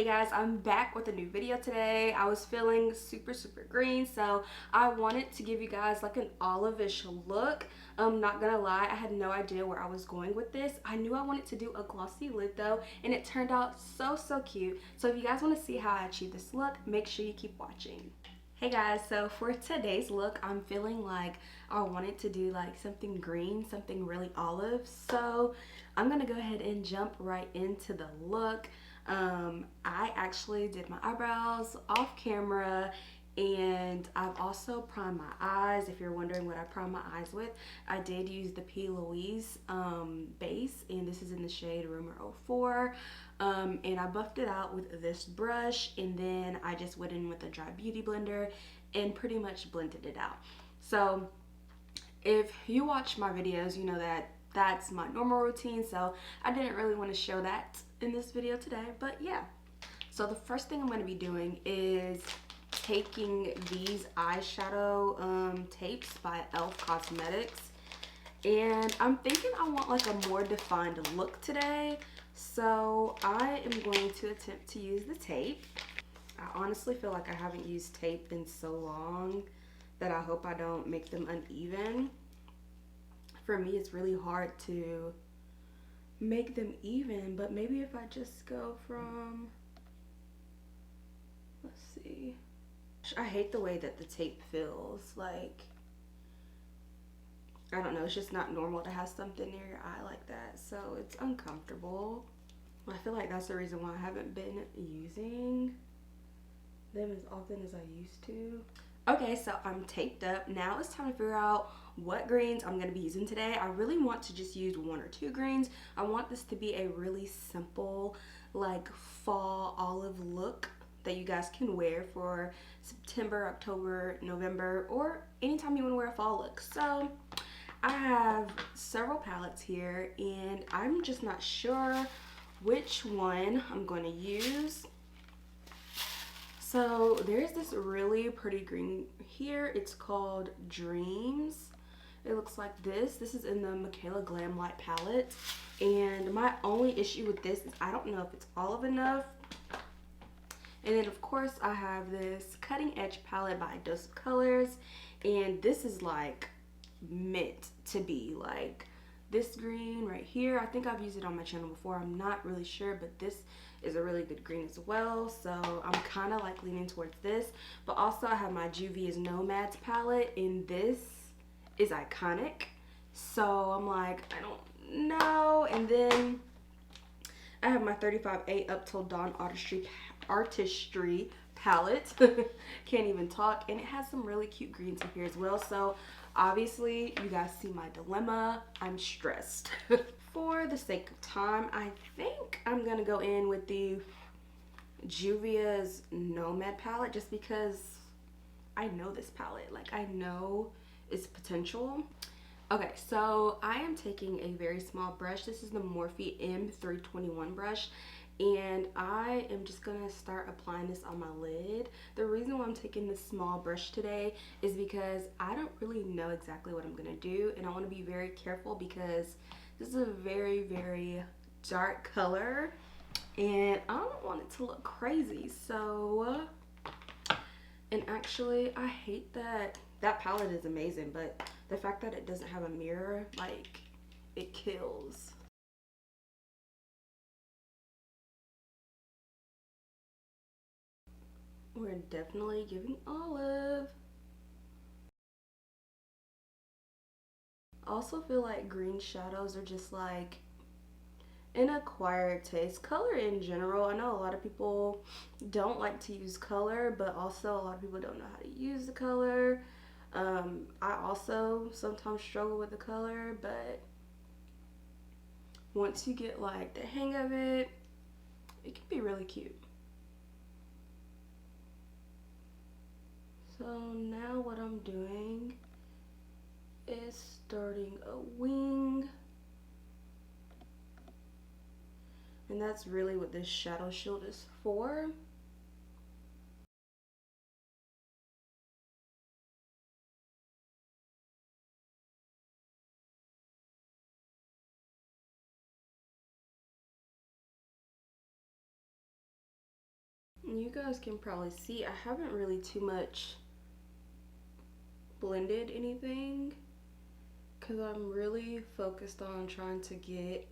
Hey guys, I'm back with a new video today. I was feeling super green, so I wanted to give you guys like an olive-ish look. Not gonna lie, I had no idea where I was going with this. I knew I wanted to do a glossy lid though, and it turned out so cute. So if you guys want to see how I achieve this look, make sure you keep watching. Hey guys, so for today's look, I'm feeling like I wanted to do like something green, something really olive. So I'm gonna go ahead and jump right into the look. I actually did my eyebrows off camera, and I've also primed my eyes. If you're wondering what I primed my eyes with, I did use the P. Louise base, and this is in the shade Rumor 04. And I buffed it out with this brush, and then I just went in with a dry beauty blender and pretty much blended it out. So if you watch my videos, you know that that's my normal routine, so I didn't really want to show that in this video today, but yeah. So the first thing I'm going to be doing is taking these eyeshadow tapes by e.l.f. Cosmetics, and I'm thinking I want like a more defined look today, so I am going to attempt to use the tape. I honestly feel like I haven't used tape in so long that I hope I don't make them uneven. For me, it's really hard to make them even, but maybe if I just go from, let's see. I hate the way that the tape feels. Like, I don't know, it's just not normal to have something near your eye like that, so it's uncomfortable. I feel like that's the reason why I haven't been using them as often as I used to. Okay, so I'm taped up. Now it's time to figure out what greens I'm going to be using today. I really want to just use one or two greens. I want this to be a really simple, like fall olive look that you guys can wear for September, October, November, or anytime you want to wear a fall look. So I have several palettes here, and I'm just not sure which one I'm going to use. So there's this really pretty green here. It's called Dreams. It looks like this. This is in the Michaela Glam Light palette. And my only issue with this is I don't know if it's olive enough. And then of course I have this Cutting Edge palette by Dose of Colors. And this is like meant to be like this green right here. I think I've used it on my channel before. I'm not really sure, but this is a really good green as well, so I'm kind of like leaning towards this. But also I have my Juvia'S Nomad palette, and this is iconic, so I'm like, I don't know. And then I have my 35A Up Till Dawn Artistry palette. Can't even talk. And it has some really cute greens in here as well. So obviously you guys see my dilemma. I'm stressed. For the sake of time, I think I'm gonna go in with the Juvia'S Nomad palette, just because I know this palette. Like, I know its potential. Okay, so I am taking a very small brush. This is the Morphe M321 brush, and I am just gonna start applying this on my lid. The reason why I'm taking this small brush today is because I don't really know exactly what I'm gonna do, and I want to be very careful because this is a very dark color, and I don't want it to look crazy. So, and actually I hate that palette is amazing, but the fact that it doesn't have a mirror, like, it kills. We're definitely giving olive. I also feel like green shadows are just like an acquired taste. Color in general, I know a lot of people don't like to use color, but also a lot of people don't know how to use the color. I also sometimes struggle with the color, but once you get like the hang of it, it can be really cute. So now what I'm doing is starting a wing, and that's really what this shadow shield is for. you guys can probably see, I haven't really too much blended anything because I'm really focused on trying to get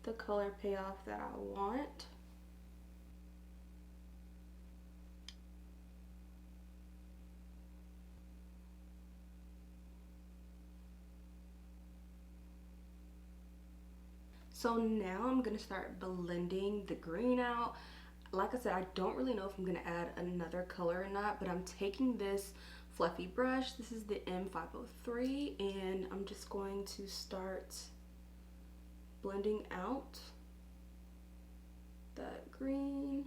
the color payoff that I want. So now I'm gonna start blending the green out. Like I said, I don't really know if I'm gonna add another color or not, but I'm taking this fluffy brush. This is the M503, and I'm just going to start blending out that green.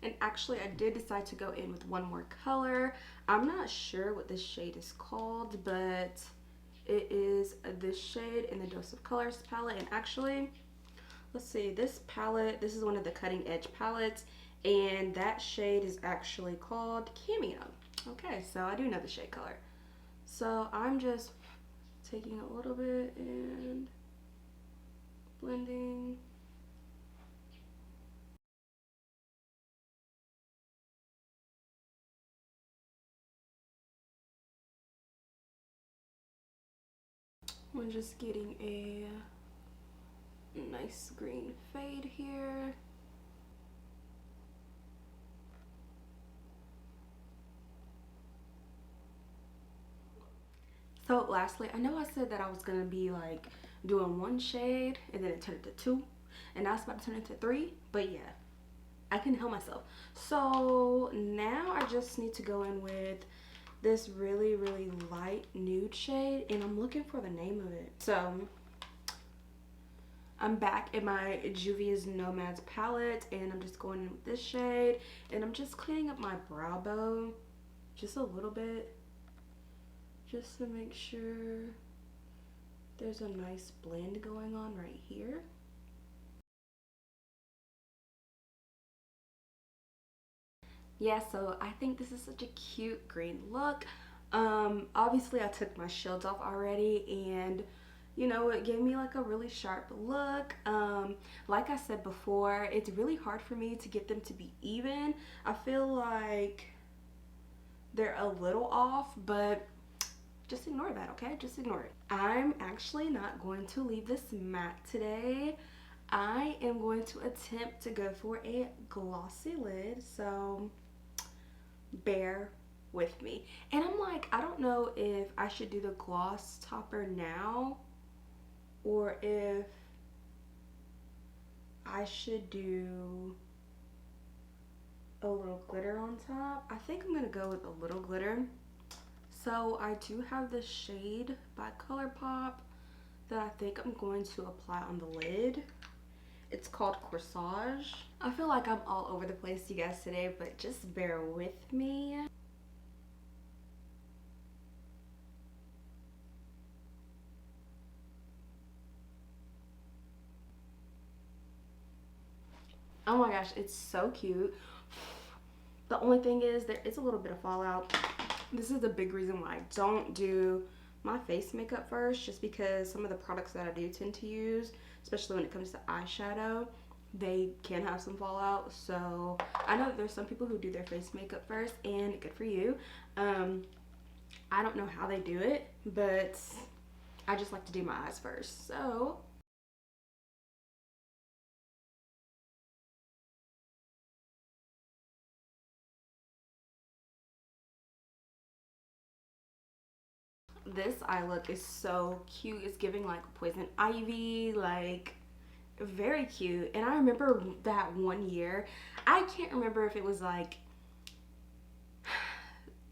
And actually, I did decide to go in with one more color. I'm not sure what this shade is called, but it is this shade in the Dose of Colors palette. And actually, let's see, this palette, this is one of the cutting edge palettes, and that shade is actually called Cameo. Okay, so I do know the shade color. So I'm just taking a little bit and blending. We're just getting a nice green fade here. So lastly, I know I said that I was gonna be like doing one shade and then it turned into two, and now it's about to turn into three, but yeah, I can help myself. So now I just need to go in with this really, really light nude shade, and I'm looking for the name of it. So I'm back in my Juvia'S Nomad's palette, and I'm just going in with this shade, and I'm just cleaning up my brow bone just a little bit, just to make sure there's a nice blend going on right here. Yeah, so I think this is such a cute green look. Obviously I took my shields off already, and you know, it gave me like a really sharp look. Like I said before, it's really hard for me to get them to be even. I feel like they're a little off, but just ignore that, okay? Just ignore it. I'm actually not going to leave this matte today. I am going to attempt to go for a glossy lid, so bear with me. And I'm like, I don't know if I should do the gloss topper now or if I should do a little glitter on top. I think I'm gonna go with a little glitter. So I do have this shade by ColourPop that I think I'm going to apply on the lid. It's called Corsage. I feel like I'm all over the place, you guys, today, but just bear with me. Oh my gosh, it's so cute. The only thing is there is a little bit of fallout. This is a big reason why I don't do my face makeup first, just because some of the products that I do tend to use, especially when it comes to eyeshadow, they can have some fallout. So I know that there's some people who do their face makeup first, and good for you. I don't know how they do it, but I just like to do my eyes first. So this eye look is so cute. It's giving like poison ivy, like very cute. And I remember that one year, I can't remember if it was like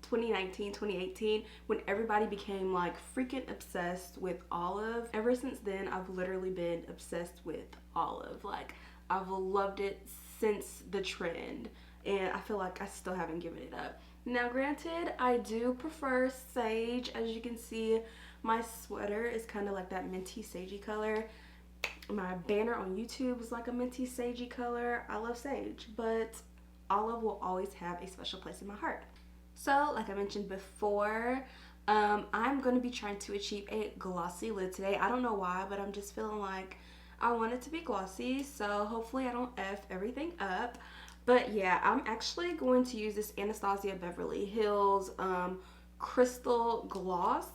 2019, 2018, when everybody became like freaking obsessed with olive. Ever since then, I've literally been obsessed with olive. Like, I've loved it since the trend, and I feel like I still haven't given it up. Now granted, I do prefer sage. As you can see, my sweater is kind of like that minty sagey color. My banner on YouTube is like a minty sagey color. I love sage, but Olive will always have a special place in my heart. So, like I mentioned before, I'm going to be trying to achieve a glossy lid today. I don't know why, but I'm just feeling like I want it to be glossy. So, hopefully I don't F everything up. But yeah, I'm actually going to use this Anastasia Beverly Hills Crystal Gloss.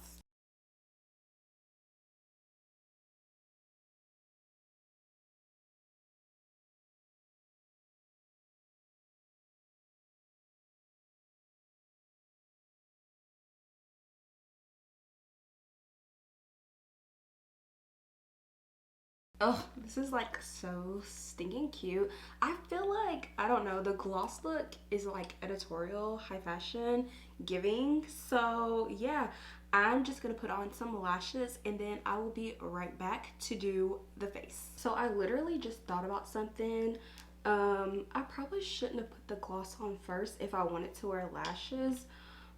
Oh, this is like so stinking cute. I feel like, I don't know, the gloss look is like editorial, high fashion giving. So yeah, I'm just gonna put on some lashes and then I will be right back to do the face. So I literally just thought about something. I probably shouldn't have put the gloss on first if I wanted to wear lashes,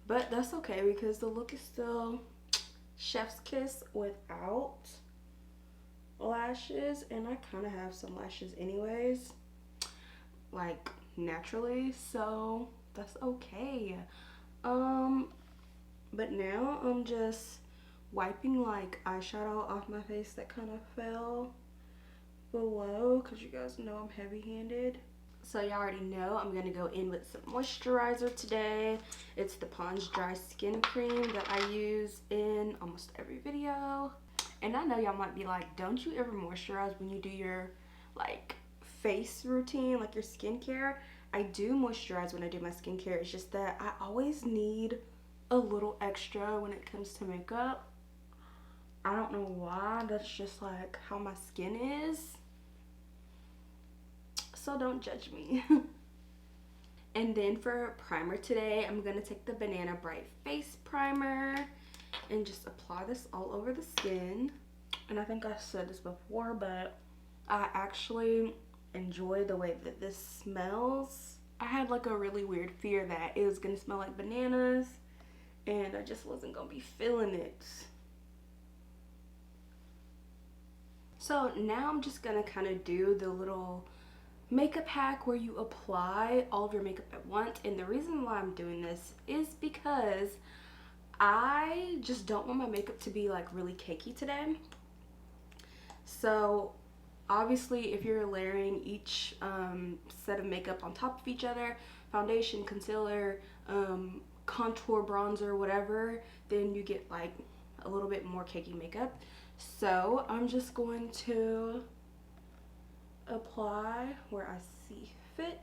but that's okay because the look is still chef's kiss without lashes, and I kind of have some lashes anyways, like naturally, so that's okay. um but now I'm just wiping like eyeshadow off my face that kind of fell below because you guys know I'm heavy-handed. So you already know I'm gonna go in with some moisturizer today. It's the Pond's Dry Skin Cream that I use in almost every video. And I know y'all might be like, don't you ever moisturize when you do your like face routine, like your skincare? I do moisturize when I do my skincare. It's just that I always need a little extra when it comes to makeup. I don't know why. That's just like how my skin is. So don't judge me. And then for primer today, I'm going to take the Banana Bright Face Primer and just apply this all over the skin. And I think I said this before, but I actually enjoy the way that this smells. I had like a really weird fear that it was going to smell like bananas, and I just wasn't going to be feeling it. So now I'm just going to kind of do the little makeup hack where you apply all of your makeup at once. And the reason why I'm doing this is because I just don't want my makeup to be like really cakey today. So obviously if you're layering each set of makeup on top of each other, foundation, concealer, contour, bronzer, whatever, then you get like a little bit more cakey makeup. So I'm just going to apply where I see fit.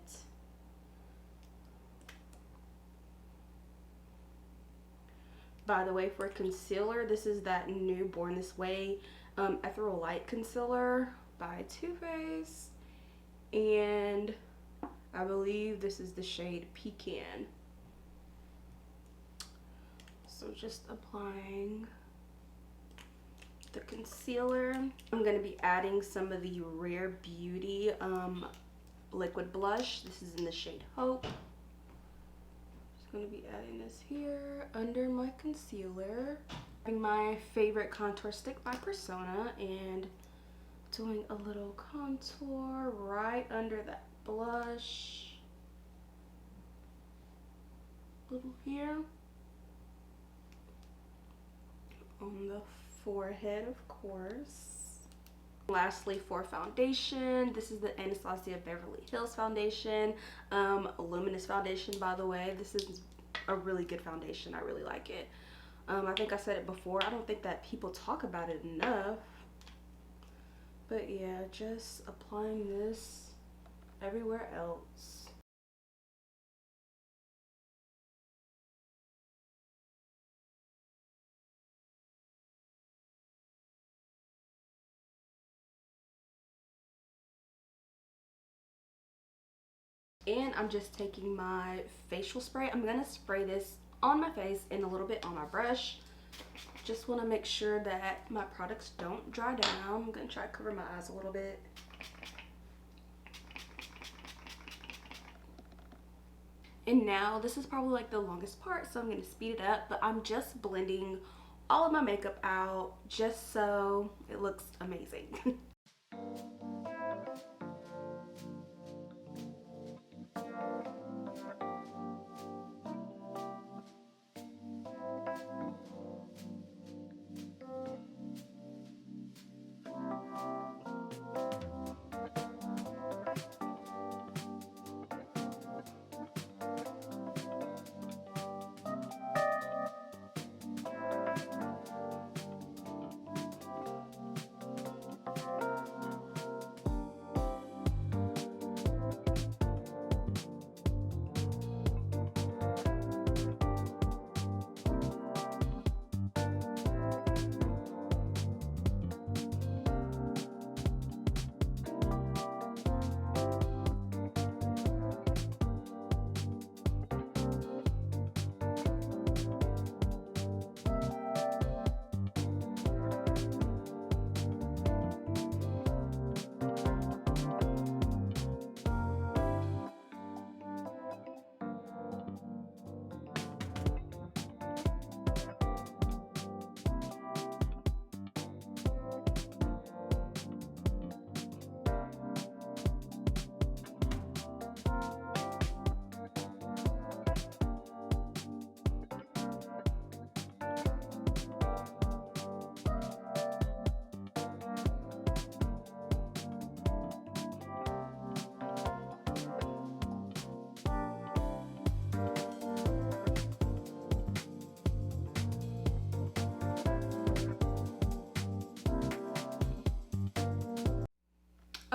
By the way, for concealer, this is that new Born This Way Ethereal Light Concealer by Too Faced, and I believe this is the shade Pecan. So just applying the concealer. I'm going to be adding some of the Rare Beauty liquid blush. This is in the shade Hope. Just going to be adding this here under my concealer. Having my favorite contour stick by Persona and doing a little contour right under that blush. A little here. On the forehead, of course. Lastly, for foundation, this is the Anastasia Beverly Hills foundation, luminous foundation, by the way. This is a really good foundation. I really like it. I think I said it before, I don't think that people talk about it enough, but yeah, just applying this everywhere else. And I'm just taking my facial spray. I'm gonna spray this on my face and a little bit on my brush. Just want to make sure that my products don't dry down. I'm gonna try to cover my eyes a little bit. And now this is probably like the longest part, so I'm gonna speed it up, but I'm just blending all of my makeup out just so it looks amazing.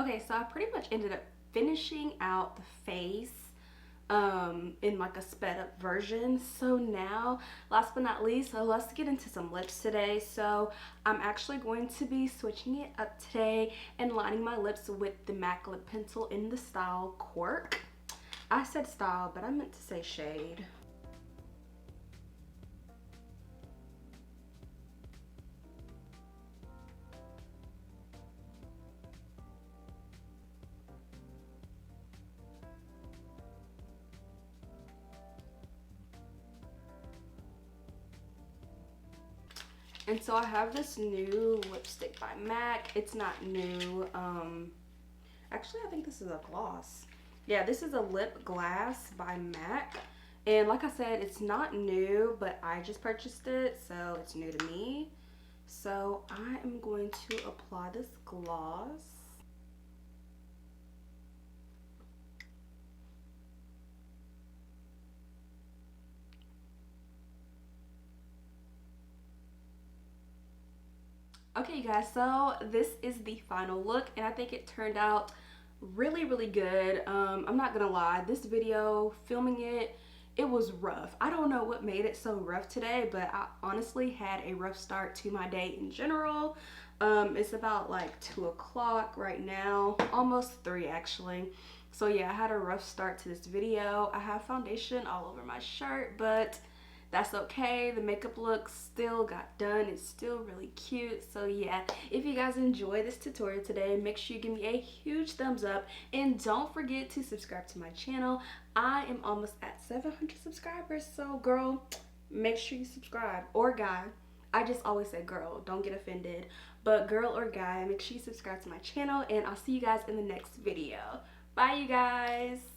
Okay, so I pretty much ended up finishing out the face in like a sped up version. So now, last but not least, so let's get into some lips today. So I'm actually going to be switching it up today and lining my lips with the MAC lip pencil in the style Cork. I said style, but I meant to say shade. And so I have this new lipstick by MAC. It's not new. Actually, I think this is a gloss. Yeah, this is a lip glass by MAC. And like I said, it's not new, but I just purchased it, so it's new to me. So I am going to apply this gloss. Okay, you guys, so this is the final look, and I think it turned out really good. I'm not gonna lie, this video, filming it, it was rough. I don't know what made it so rough today, but I honestly had a rough start to my day in general. It's about like 2 o'clock right now, almost 3 actually. So yeah, I had a rough start to this video. I have foundation all over my shirt, but that's okay. The makeup look still got done. It's still really cute. So yeah, if you guys enjoy this tutorial today, make sure you give me a huge thumbs up and don't forget to subscribe to my channel. I am almost at 700 subscribers, so girl, make sure you subscribe. Or guy, I just always say girl, don't get offended, but girl or guy, make sure you subscribe to my channel, and I'll see you guys in the next video. Bye, you guys.